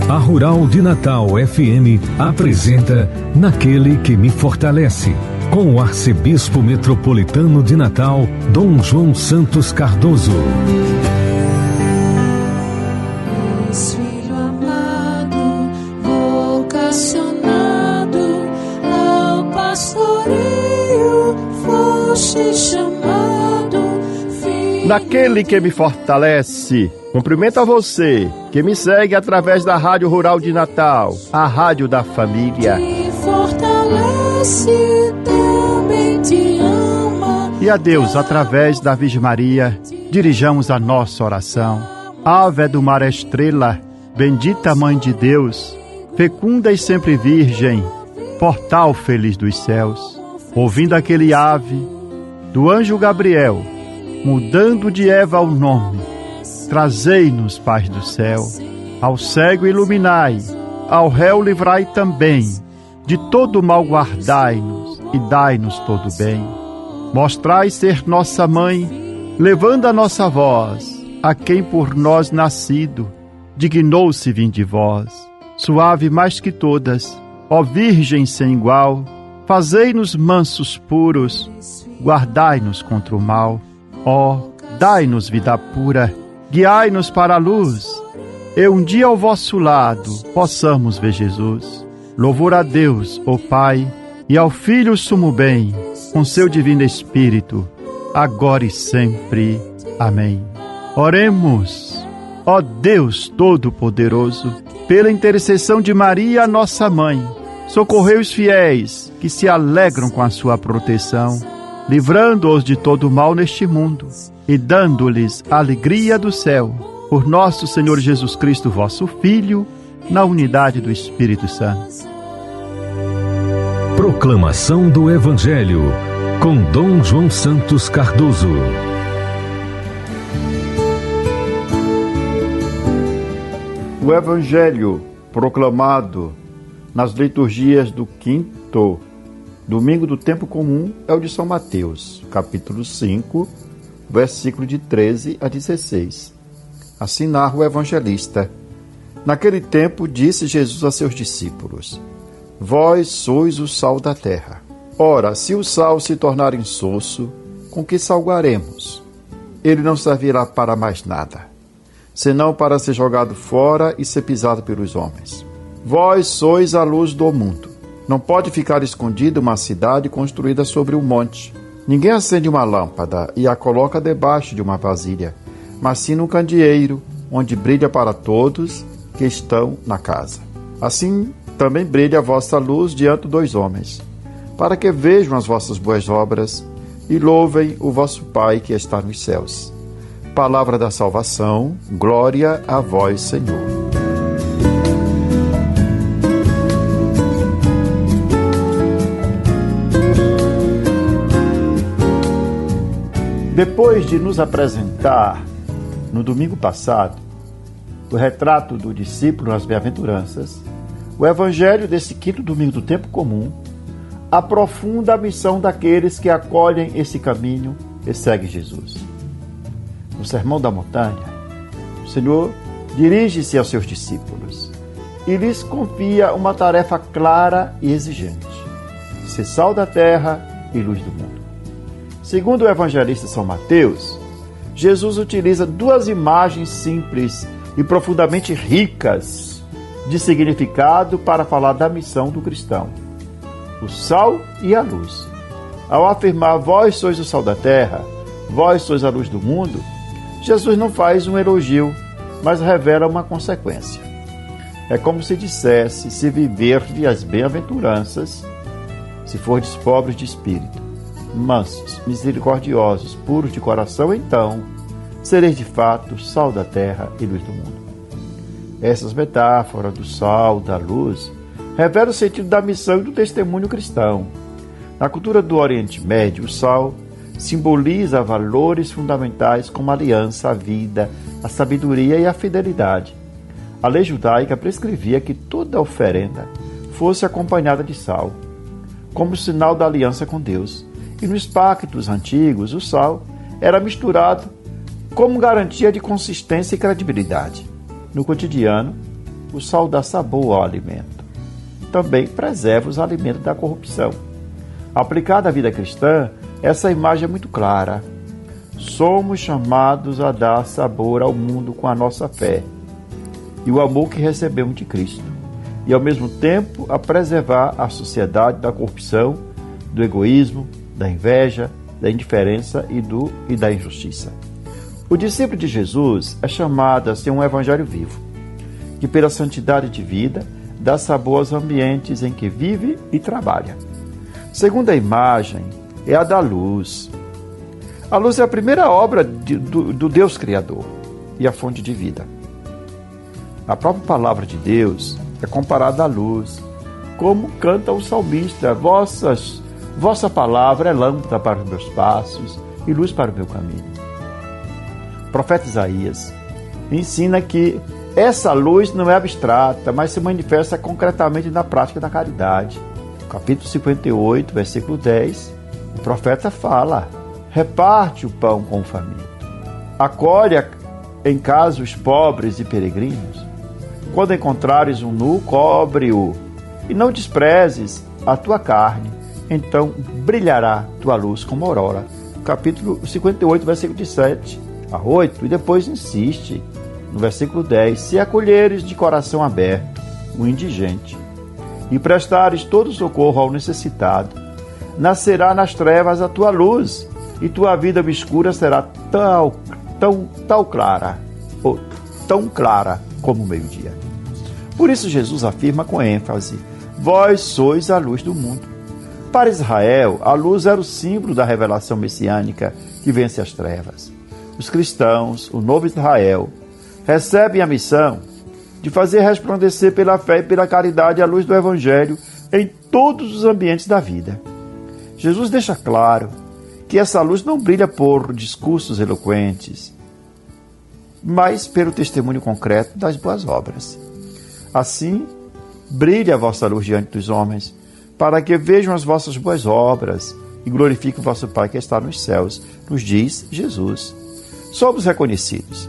A Rural de Natal FM apresenta Naquele que me fortalece, com o arcebispo metropolitano de Natal, Dom João Santos Cardoso. Filho amado, vocacionado ao pastoreio, foste chamado. Naquele que me fortalece. Cumprimento a você que me segue através da Rádio Rural de Natal, a rádio da família. Te fortalece, também te ama. E a Deus, através da Virgem Maria, dirijamos a nossa oração. Ave do mar estrela, bendita Mãe de Deus, fecunda e sempre virgem, portal feliz dos céus. Ouvindo aquele ave do anjo Gabriel, mudando de Eva o nome, trazei-nos paz do céu. Ao cego iluminai, ao réu livrai também, de todo mal guardai-nos e dai-nos todo bem. Mostrai ser nossa mãe, levando a nossa voz, a quem por nós nascido, dignou-se vir de vós. Suave mais que todas, ó Virgem sem igual, fazei-nos mansos puros, guardai-nos contra o mal. Ó, dai-nos vida pura, guiai-nos para a luz, e um dia ao vosso lado possamos ver Jesus. Louvor a Deus, ó Pai, e ao Filho sumo bem, com seu divino Espírito, agora e sempre. Amém. Oremos. Ó Deus Todo-Poderoso, pela intercessão de Maria, nossa Mãe, socorrei os fiéis que se alegram com a sua proteção, livrando-os de todo mal neste mundo e dando-lhes a alegria do céu, por nosso Senhor Jesus Cristo, vosso Filho, na unidade do Espírito Santo. Proclamação do Evangelho, com Dom João Santos Cardoso. O Evangelho proclamado nas liturgias do quinto domingo do tempo comum é o de São Mateus, capítulo 5, versículo de 13 a 16. Assim narra o evangelista. Naquele tempo disse Jesus a seus discípulos: Vós sois o sal da terra. Ora, se o sal se tornar insosso, com que salgaremos? Ele não servirá para mais nada, senão para ser jogado fora e ser pisado pelos homens. Vós sois a luz do mundo. Não pode ficar escondida uma cidade construída sobre um monte. Ninguém acende uma lâmpada e a coloca debaixo de uma vasilha, mas sim no candeeiro, onde brilha para todos que estão na casa. Assim também brilha a vossa luz diante dos homens, para que vejam as vossas boas obras e louvem o vosso Pai que está nos céus. Palavra da salvação, glória a vós, Senhor. Depois de nos apresentar, no domingo passado, o retrato do discípulo nas bem-aventuranças, o evangelho desse quinto domingo do tempo comum aprofunda a missão daqueles que acolhem esse caminho e seguem Jesus. No Sermão da Montanha, o Senhor dirige-se aos seus discípulos e lhes confia uma tarefa clara e exigente: ser sal da terra e luz do mundo. Segundo o evangelista São Mateus, Jesus utiliza duas imagens simples e profundamente ricas de significado para falar da missão do cristão: o sal e a luz. Ao afirmar vós sois o sal da terra, vós sois a luz do mundo, Jesus não faz um elogio, mas revela uma consequência. É como se dissesse: se viverdes as bem-aventuranças, se fordes pobres de espírito, mansos, misericordiosos, puros de coração, então sereis de fato sal da terra e luz do mundo. Essas metáforas do sal, da luz, revelam o sentido da missão e do testemunho cristão. Na cultura do Oriente Médio, o sal simboliza valores fundamentais como a aliança, a vida, a sabedoria e a fidelidade. A lei judaica prescrevia que toda oferenda fosse acompanhada de sal, como sinal da aliança com Deus. E nos pactos antigos, o sal era misturado como garantia de consistência e credibilidade. No cotidiano, o sal dá sabor ao alimento. Também preserva os alimentos da corrupção. Aplicada à vida cristã, essa imagem é muito clara. Somos chamados a dar sabor ao mundo com a nossa fé e o amor que recebemos de Cristo, e ao mesmo tempo a preservar a sociedade da corrupção, do egoísmo, da inveja, da indiferença e da injustiça. O discípulo de Jesus é chamado a ser um evangelho vivo, que pela santidade de vida dá sabor aos ambientes em que vive e trabalha. Segunda imagem é a da luz. A luz é a primeira obra do Deus Criador e a fonte de vida. A própria palavra de Deus é comparada à luz, como canta o salmista: vossa palavra é lâmpada para os meus passos e luz para o meu caminho. O profeta Isaías ensina que essa luz não é abstrata, mas se manifesta concretamente na prática da caridade. No capítulo 58, versículo 10, o profeta fala: reparte o pão com o faminto, acolhe em casa os pobres e peregrinos. Quando encontrares um nu, cobre-o, e não desprezes a tua carne, então brilhará tua luz como aurora. Capítulo 58, versículo de 7 a 8, e depois insiste no versículo 10: se acolheres de coração aberto o indigente e prestares todo socorro ao necessitado, nascerá nas trevas a tua luz, e tua vida obscura será tão clara como o meio-dia. Por isso Jesus afirma com ênfase: vós sois a luz do mundo. Para Israel, a luz era o símbolo da revelação messiânica que vence as trevas. Os cristãos, o novo Israel, recebem a missão de fazer resplandecer pela fé e pela caridade a luz do Evangelho em todos os ambientes da vida. Jesus deixa claro que essa luz não brilha por discursos eloquentes, mas pelo testemunho concreto das boas obras. Assim, brilhe a vossa luz diante dos homens, para que vejam as vossas boas obras e glorifiquem o vosso Pai que está nos céus, nos diz Jesus. Somos reconhecidos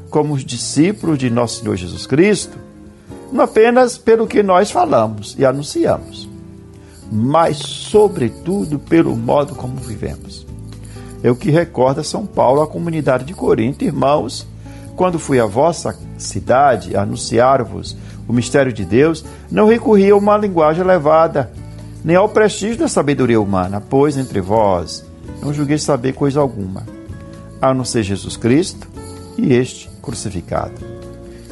como os discípulos de nosso Senhor Jesus Cristo, não apenas pelo que nós falamos e anunciamos, mas, sobretudo, pelo modo como vivemos. É o que recorda São Paulo à comunidade de Corinto: irmãos, quando fui à vossa cidade anunciar-vos o mistério de Deus, não recorri a uma linguagem elevada, nem ao prestígio da sabedoria humana, pois entre vós não julguei saber coisa alguma, a não ser Jesus Cristo e este crucificado.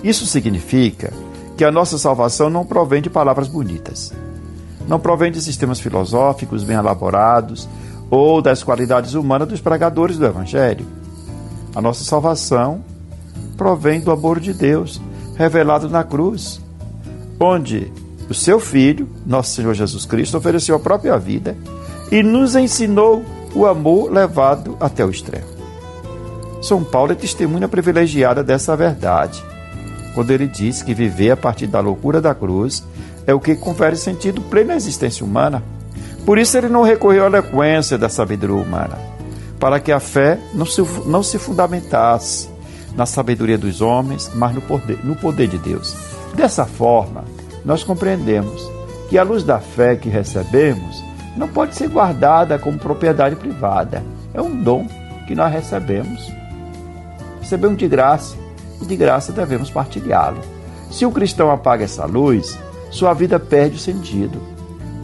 Isso significa que a nossa salvação não provém de palavras bonitas, não provém de sistemas filosóficos bem elaborados ou das qualidades humanas dos pregadores do Evangelho. A nossa salvação provém do amor de Deus revelado na cruz, onde o seu Filho, nosso Senhor Jesus Cristo, ofereceu a própria vida e nos ensinou o amor levado até o extremo. São Paulo é testemunha privilegiada dessa verdade, quando ele diz que viver a partir da loucura da cruz é o que confere sentido pleno à existência humana. Por isso ele não recorreu à eloquência da sabedoria humana, para que a fé não se fundamentasse na sabedoria dos homens, mas no poder de Deus. Dessa forma, nós compreendemos que a luz da fé que recebemos não pode ser guardada como propriedade privada. É um dom que nós recebemos. Recebemos de graça, e de graça devemos partilhá-lo. Se o cristão apaga essa luz, sua vida perde o sentido.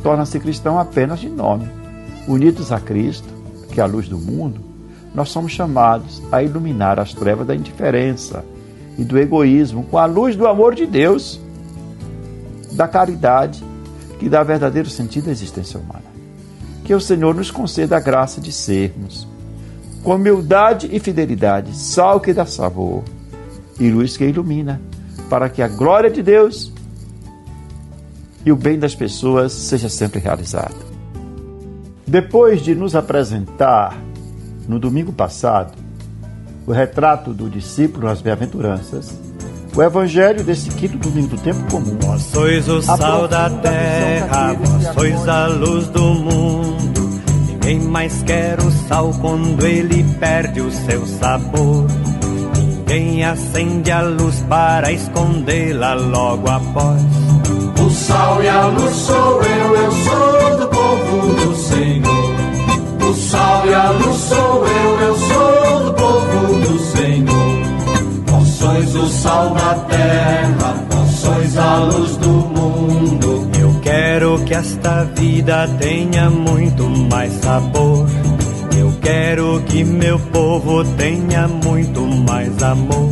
Torna-se cristão apenas de nome. Unidos a Cristo, que é a luz do mundo, nós somos chamados a iluminar as trevas da indiferença e do egoísmo com a luz do amor de Deus, da caridade, que dá verdadeiro sentido à existência humana. Que o Senhor nos conceda a graça de sermos, com humildade e fidelidade, sal que dá sabor e luz que ilumina, para que a glória de Deus e o bem das pessoas seja sempre realizado. Depois de nos apresentar, no domingo passado, o retrato do discípulo nas bem-aventuranças, o evangelho desse quinto domingo do tempo comum. Vós sois o sal da terra, vós sois a luz do mundo. Ninguém mais quer o sal quando ele perde o seu sabor. ninguém acende a luz para escondê-la logo após. O sal e a luz sou eu sou do povo do Senhor. O sal e a luz sou eu sou do povo do Senhor. Vós sois o sal da terra, vós sois a luz do mundo. Eu quero que esta vida tenha muito mais sabor. Eu quero que meu povo tenha muito mais amor.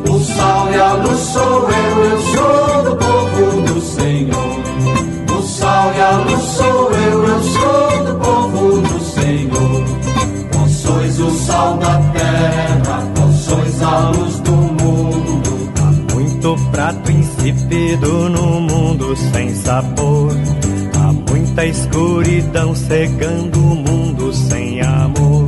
O sal e a luz sou eu sou do povo do Senhor. O sal e a luz sou eu sou do povo do Senhor. Vós sois o sal da terra, vós sois a luz do mundo. Há muito prato insípido no mundo sem sabor. Há muita escuridão cegando o mundo sem amor.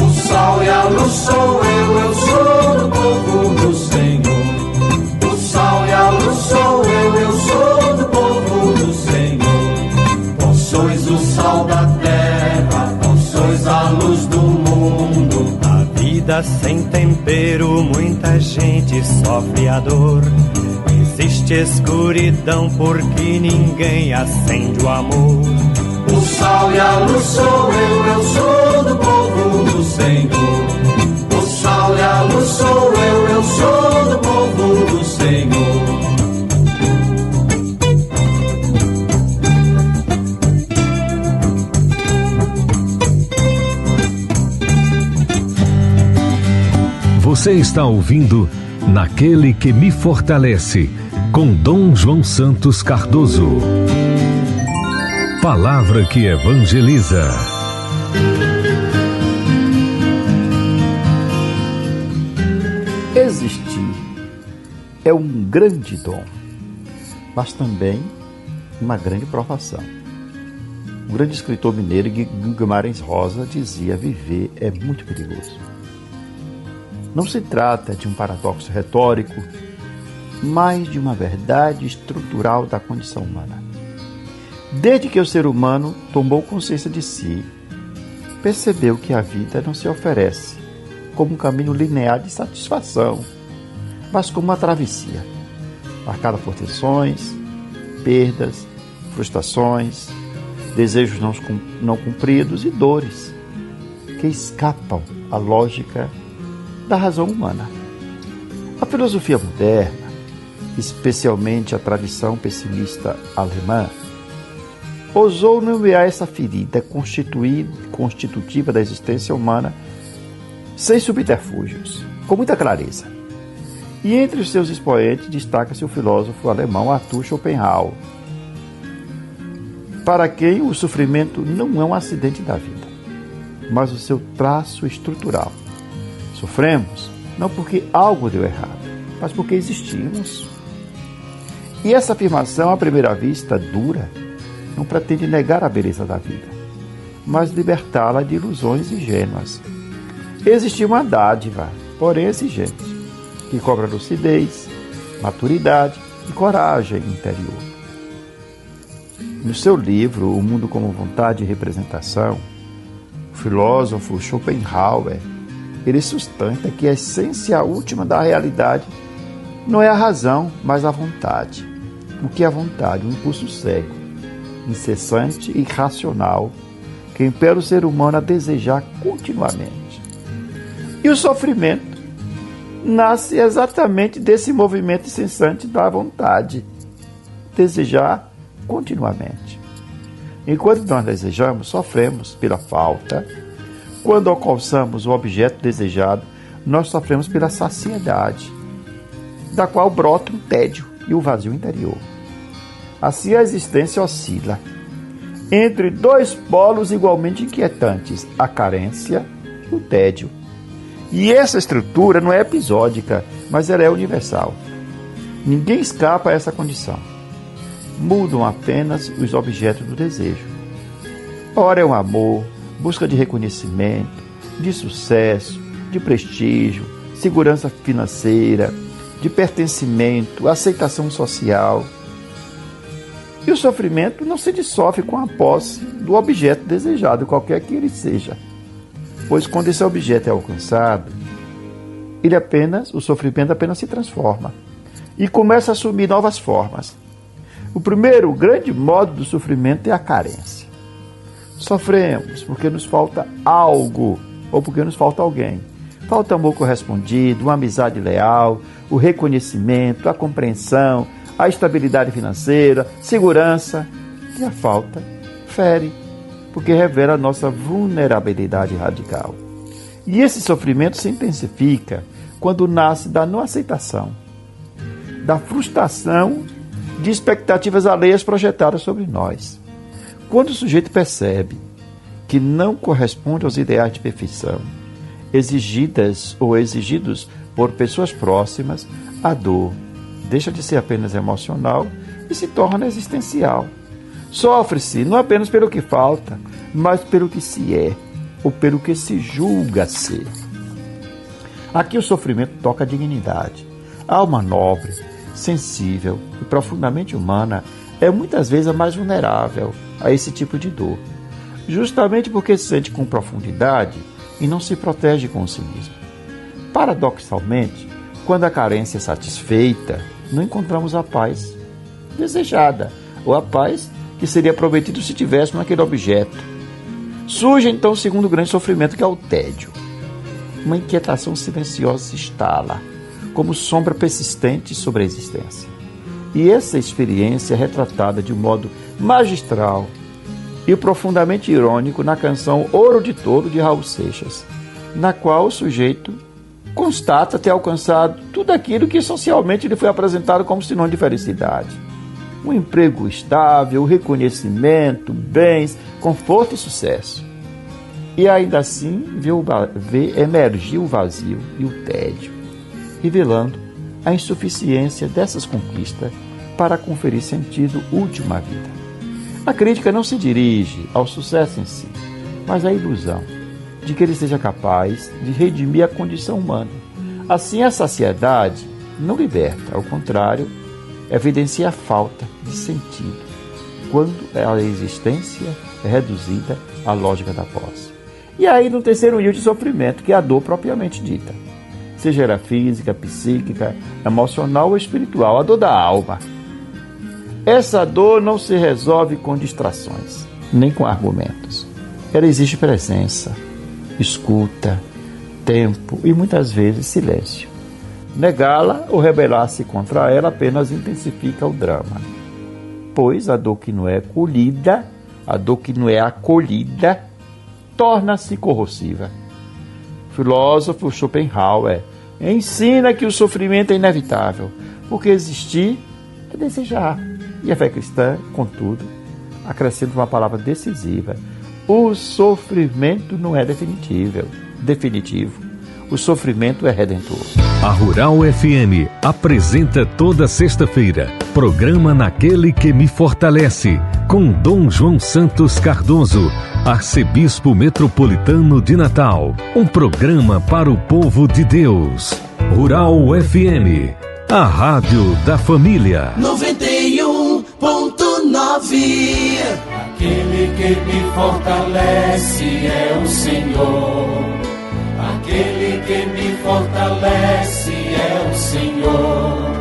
O sal e a luz sou eu sou do povo do Senhor. O sal e a luz sou eu sou do povo do Senhor. Vós sois o sal da terra, vós sois a luz do mundo. A vida sem tempero, muita gente sofre a dor. Existe escuridão porque ninguém acende o amor. O sal e a luz sou eu sou do povo do Senhor. O sal e a luz sou eu sou do povo do Senhor. Você está ouvindo Naquele que me fortalece, com Dom João Santos Cardoso. Palavra que evangeliza. Existir é um grande dom, mas também uma grande provação. O grande escritor mineiro Guimarães Rosa dizia: viver é muito perigoso. Não se trata de um paradoxo retórico, mas de uma verdade estrutural da condição humana. Desde que o ser humano tomou consciência de si, percebeu que a vida não se oferece como um caminho linear de satisfação, mas como uma travessia, marcada por tensões, perdas, frustrações, desejos não cumpridos e dores que escapam à lógica da razão humana. A filosofia moderna, especialmente a tradição pessimista alemã, ousou nomear essa ferida constitutiva da existência humana sem subterfúgios, com muita clareza. E entre os seus expoentes destaca-se o filósofo alemão Arthur Schopenhauer, para quem o sofrimento não é um acidente da vida, mas o seu traço estrutural. Sofremos não porque algo deu errado, mas porque existimos. E essa afirmação, à primeira vista dura, não pretende negar a beleza da vida, mas libertá-la de ilusões ingênuas. Existe uma dádiva, porém exigente, que cobra lucidez, maturidade e coragem interior. No seu livro O Mundo como Vontade e Representação, o filósofo Schopenhauer, ele sustenta que a essência última da realidade não é a razão, mas a vontade. O que é a vontade? Um impulso cego, incessante e irracional, que impera o ser humano a desejar continuamente. E o sofrimento nasce exatamente desse movimento incessante da vontade, desejar continuamente. Enquanto nós desejamos, sofremos pela falta. Quando alcançamos o objeto desejado, nós sofremos pela saciedade, da qual brota o tédio e o vazio interior. Assim a existência oscila entre dois polos igualmente inquietantes, a carência e o tédio. E essa estrutura não é episódica, mas ela é universal. Ninguém escapa a essa condição. Mudam apenas os objetos do desejo. Ora é o amor, busca de reconhecimento, de sucesso, de prestígio, segurança financeira, de pertencimento, aceitação social. E o sofrimento não se dissolve com a posse do objeto desejado, qualquer que ele seja. Pois quando esse objeto é alcançado, o sofrimento apenas se transforma e começa a assumir novas formas. O primeiro grande modo do sofrimento é a carência. Sofremos porque nos falta algo ou porque nos falta alguém. Falta amor correspondido, uma amizade leal, o reconhecimento, a compreensão, a estabilidade financeira, segurança. E a falta fere, porque revela a nossa vulnerabilidade radical. E esse sofrimento se intensifica quando nasce da não aceitação, da frustração de expectativas alheias projetadas sobre nós. Quando o sujeito percebe que não corresponde aos ideais de perfeição, exigidas ou exigidos por pessoas próximas, a dor deixa de ser apenas emocional e se torna existencial. Sofre-se não apenas pelo que falta, mas pelo que se é, ou pelo que se julga ser. Aqui o sofrimento toca a dignidade. A alma nobre, sensível e profundamente humana é muitas vezes a mais vulnerável a esse tipo de dor, justamente porque se sente com profundidade e não se protege com o cinismo. Paradoxalmente, quando a carência é satisfeita, não encontramos a paz desejada, ou a paz que seria prometido se tivéssemos naquele objeto. Surge então o segundo grande sofrimento, que é o tédio. Uma inquietação silenciosa se instala, como sombra persistente sobre a existência. E essa experiência é retratada de um modo magistral e profundamente irônico na canção Ouro de Touro, de Raul Seixas, na qual o sujeito constata ter alcançado tudo aquilo que socialmente lhe foi apresentado como sinônimo de felicidade. Um emprego estável, reconhecimento, bens, conforto e sucesso. E ainda assim vê emergir o vazio e o tédio, revelando a insuficiência dessas conquistas para conferir sentido último à vida. A crítica não se dirige ao sucesso em si, mas à ilusão de que ele seja capaz de redimir a condição humana. Assim, a saciedade não liberta, ao contrário, evidencia a falta de sentido, quando a existência é reduzida à lógica da posse. E aí, no terceiro nível de sofrimento, que é a dor propriamente dita, seja ela física, psíquica, emocional ou espiritual, a dor da alma. Essa dor não se resolve com distrações, nem com argumentos. Ela exige presença, escuta, tempo e muitas vezes silêncio. Negá-la ou rebelar-se contra ela apenas intensifica o drama, pois a dor que não é acolhida, torna-se corrosiva. O filósofo Schopenhauer ensina que o sofrimento é inevitável, porque existir é desejar. E a fé cristã, contudo, acrescenta uma palavra decisiva: o sofrimento não é definitivo. O sofrimento é redentor. A Rural FM apresenta toda sexta-feira programa Naquele que me fortalece, com Dom João Santos Cardoso, arcebispo metropolitano de Natal. Um programa para o povo de Deus. Rural FM, a rádio da família. 91.9. Aquele que me fortalece é o Senhor. Aquele que me fortalece é o Senhor.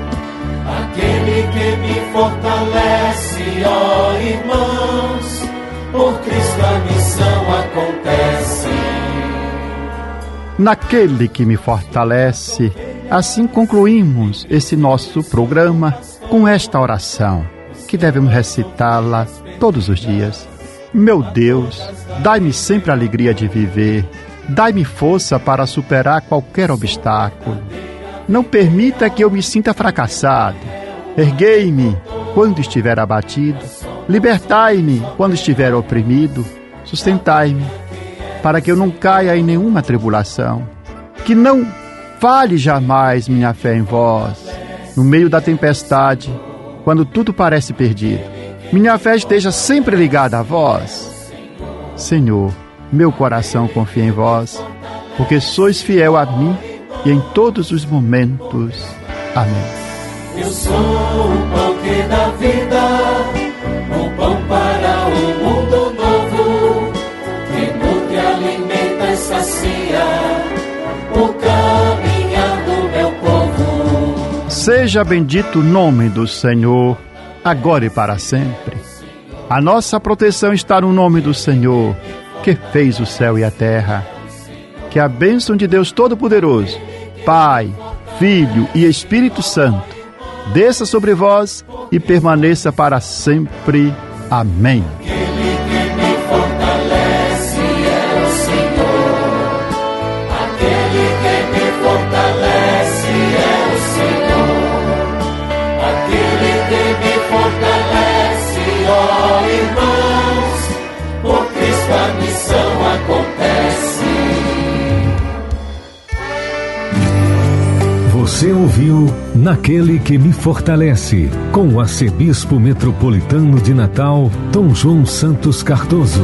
Aquele que me fortalece, ó irmãos, por Cristo a missão acontece. Naquele que me fortalece, assim concluímos esse nosso programa com esta oração, que devemos recitá-la todos os dias. Meu Deus, dai-me sempre a alegria de viver. Dai-me força para superar qualquer obstáculo. Não permita que eu me sinta fracassado. Erguei-me quando estiver abatido. Libertai-me quando estiver oprimido. Sustentai-me para que eu não caia em nenhuma tribulação. Que não falhe jamais minha fé em vós. No meio da tempestade, quando tudo parece perdido, minha fé esteja sempre ligada a vós. Senhor, meu coração confia em vós, porque sois fiel a mim e em todos os momentos. Amém. Eu sou o pão que dá vida, o pão para um mundo novo, que nutre, alimenta e sacia, o caminhar Seja bendito o nome do Senhor, agora e para sempre. A nossa proteção está no nome do Senhor, que fez o céu e a terra. Que a bênção de Deus Todo-Poderoso, Pai, Filho e Espírito Santo, desça sobre vós e permaneça para sempre. Amém. Aquele que me fortalece é o Senhor. Aquele que me fortalece é o Senhor. Aquele que me fortalece, ó irmãos, por Cristo a missão acontece. Você ouviu Naquele que me fortalece, com o arcebispo metropolitano de Natal, Dom João Santos Cardoso.